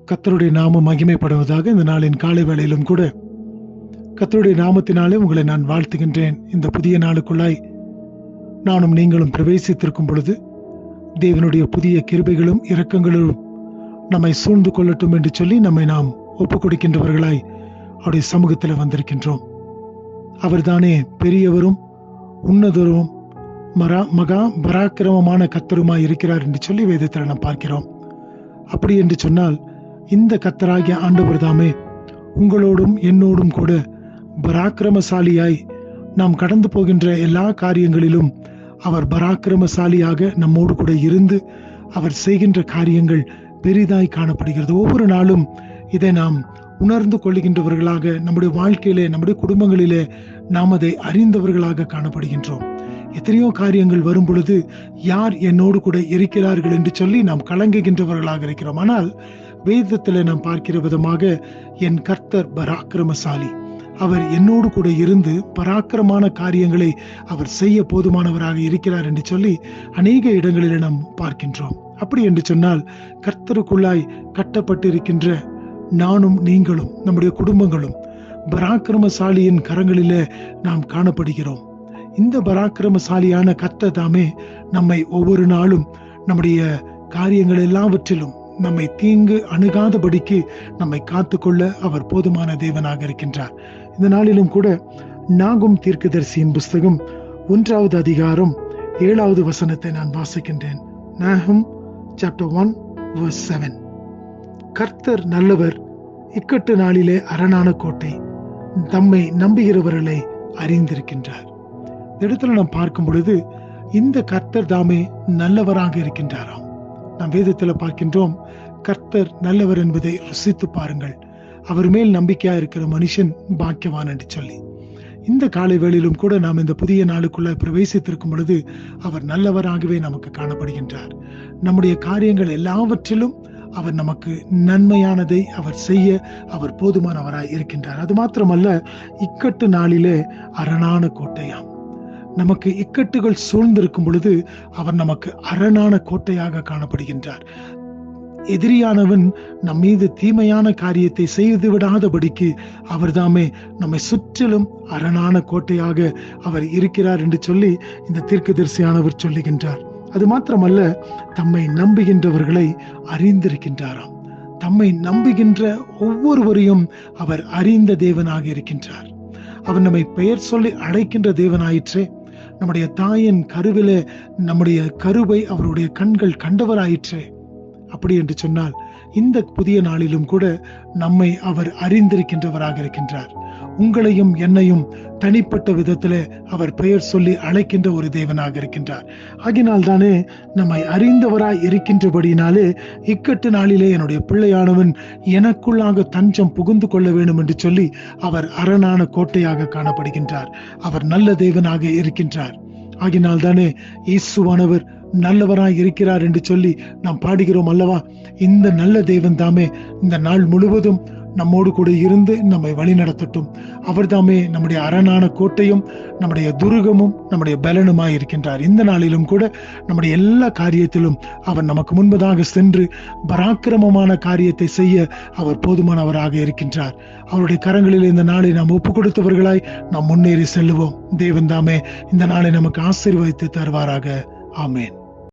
கர்த்தருடைய நாமம் மகிமைப்படுவதாக. இந்த நாளின் காலை வேளையிலும் கூட கர்த்தருடைய நாமத்தினாலே உங்களை நான் வாழ்த்துகின்றேன். இந்த புதிய நாளுக்குள்ளாய் நானும் நீங்களும் பிரவேசித்திருக்கும் பொழுது தேவனுடைய புதிய கிருபைகளும் இரக்கங்களும் நம்மை சூழ்ந்து கொள்ளட்டும் என்று சொல்லி நம்மை நாம் ஒப்புக் கொடுக்கின்றவர்களாய் அவருடைய சமூகத்தில் வந்திருக்கின்றோம். அவர்தானே பெரியவரும் உன்னதரும் மகா பராக்கிரமமான கர்த்தருமாய் இருக்கிறார் என்று சொல்லி வேதத்தில் நாம் பார்க்கிறோம். அப்படி என்று சொன்னால் இந்த கர்த்தராகிய ஆண்டவர் தாமே உங்களோடும் என்னோடும் கூட பராக்கிரமசாலியாய் நாம் கடந்து போகின்ற எல்லா காரியங்களிலும் அவர் பராக்கிரமசாலியாக நம்மோடு கூட இருந்து அவர் செய்கின்ற காரியங்கள் பெரிதாய் காணப்படுகிறது. ஒவ்வொரு நாளும் இதை நாம் உணர்ந்து கொள்ளுகின்றவர்களாக நம்முடைய வாழ்க்கையிலே நம்முடைய குடும்பங்களிலே நாம் அதை அறிந்தவர்களாக காணப்படுகின்றோம். எத்தனையோ காரியங்கள் வரும் பொழுது யார் என்னோடு கூட இருக்கிறார்கள் என்று சொல்லி நாம் கலங்குகின்றவர்களாக இருக்கிறோம். ஆனால் வேதத்தில் நாம் பார்க்கிற விதமாக என் கர்த்தர் பராக்கிரமசாலி, அவர் என்னோடு கூட இருந்து பராக்கிரமான காரியங்களை அவர் செய்ய போதுமானவராக இருக்கிறார் என்று சொல்லி அநேக இடங்களில் நாம் பார்க்கின்றோம். அப்படி என்று சொன்னால் கர்த்தருக்குள்ளாய் கட்டப்பட்டிருக்கின்ற நானும் நீங்களும் நம்முடைய குடும்பங்களும் பராக்கிரமசாலியின் கரங்களிலே நாம் காணப்படுகிறோம். இந்த பராக்கிரமசாலியான கர்த்தர் தாமே நம்மை ஒவ்வொரு நாளும் நம்முடைய காரியங்கள் எல்லாவற்றிலும் நம்மை தீங்கு அணுகாதபடிக்கு நம்மை காத்துக்கொள்ள அவர் போதுமான தேவனாக இருக்கின்றார். இந்த நாளிலும் கூட நாகும் தீர்க்கதரிசியின் புஸ்தகம் 1வது அதிகாரம் 7வது வசனத்தை நான் வாசிக்கின்றேன். நாகும் chapter 1 verse 7. கர்த்தர் நல்லவர், இக்கட்டு நாளிலே அரணான கோட்டை, தம்மை நம்புகிறவர்களை அறிந்திருக்கின்றார். இந்த இடத்துல நாம் பார்க்கும் பொழுது இந்த கர்த்தர் தாமே நல்லவராக இருக்கின்றாராம். நாம் வேதத்தில் பார்க்கின்றோம், கர்த்தர் நல்லவர் என்பதை ருசித்து பாருங்கள், அவர் மேல் நம்பிக்கையா இருக்கிற மனுஷன் பாக்கியவான் என்று சொல்லி. இந்த காலை வேளையிலும் கூட நாம் இந்த புதிய நாளுக்குள்ள பிரவேசித்திருக்கும் பொழுது அவர் நல்லவராகவே நமக்கு காணப்படுகின்றார். நம்முடைய காரியங்கள் எல்லாவற்றிலும் அவர் நமக்கு நன்மையானதை அவர் செய்ய அவர் போதுமானவராய் இருக்கின்றார். அது மாத்திரமல்ல, இக்கட்டு நாளிலே அரணான கோட்டையாம். நமக்கு இக்கட்டுகள் சூழ்ந்திருக்கும் பொழுது அவர் நமக்கு அரணான கோட்டையாக காணப்படுகின்றார். எதிரியானவன் நம் மீது தீமையான காரியத்தை செய்து விடாதபடிக்கு அவர் தாமே நம்மை சுற்றிலும் அரணான கோட்டையாக அவர் இருக்கிறார் என்று சொல்லி இந்த தீர்க்கதரிசியானவர் சொல்லுகின்றார். அது மாத்திரமல்ல, தம்மை நம்புகின்றவர்களை அறிந்திருக்கின்றாராம். தம்மை நம்புகின்ற ஒவ்வொருவரையும் அவர் அறிந்த தேவனாக இருக்கின்றார். அவர் நம்மை பெயர் சொல்லி அழைக்கின்ற தேவனாயிற்றே. நம்முடைய தாயின் கருவிலே நம்முடைய கருவை அவருடைய கண்கள் கண்டவராயிற்றே. அப்படி என்று சொன்னால் இந்த புதிய நாளிலும் கூட நம்மை அவர் அறிந்திருக்கின்றவராக இருக்கின்றார். உங்களையும் என்னையும் தனிப்பட்ட விதத்திலே அவர் பெயர் சொல்லி அழைக்கின்ற ஒரு தேவனாக இருக்கின்றார். ஆகினால் தானே நம்மை அறிந்தவராய் இருக்கின்றபடினாலே இக்கட்டு நாளிலே என்னுடைய பிள்ளையானவன் எனக்குள்ளாக தஞ்சம் புகுந்து கொள்ள வேண்டும் என்று சொல்லி அவர் அரணான கோட்டையாக காணப்படுகின்றார். அவர் நல்ல தேவனாக இருக்கின்றார். ஆகினால் தானே இயேசுவானவர் நல்லவராய் இருக்கிறார் என்று சொல்லி நாம் பாடுகிறோம் அல்லவா? இந்த நல்ல தேவன் தாமே இந்த நாள் முழுவதும் நம்மோடு கூட இருந்து நம்மை வழி நடத்தட்டும். அவர் தாமே நம்முடைய அரணான கோட்டையும் நம்முடைய துருகமும் நம்முடைய பலனுமாய் இருக்கின்றார். இந்த நாளிலும் கூட நம்முடைய எல்லா காரியத்திலும் அவர் நமக்கு முன்பதாக சென்று பராக்கிரமமான காரியத்தை செய்ய அவர் போதுமானவராக இருக்கின்றார். அவருடைய கரங்களில் இந்த நாளை நாம் ஒப்புக் கொடுத்தவர்களாய் நாம் முன்னேறி செல்லுவோம். தேவன் தாமே இந்த நாளை நமக்கு ஆசீர்வதித்து தருவாராக. ஆமென்.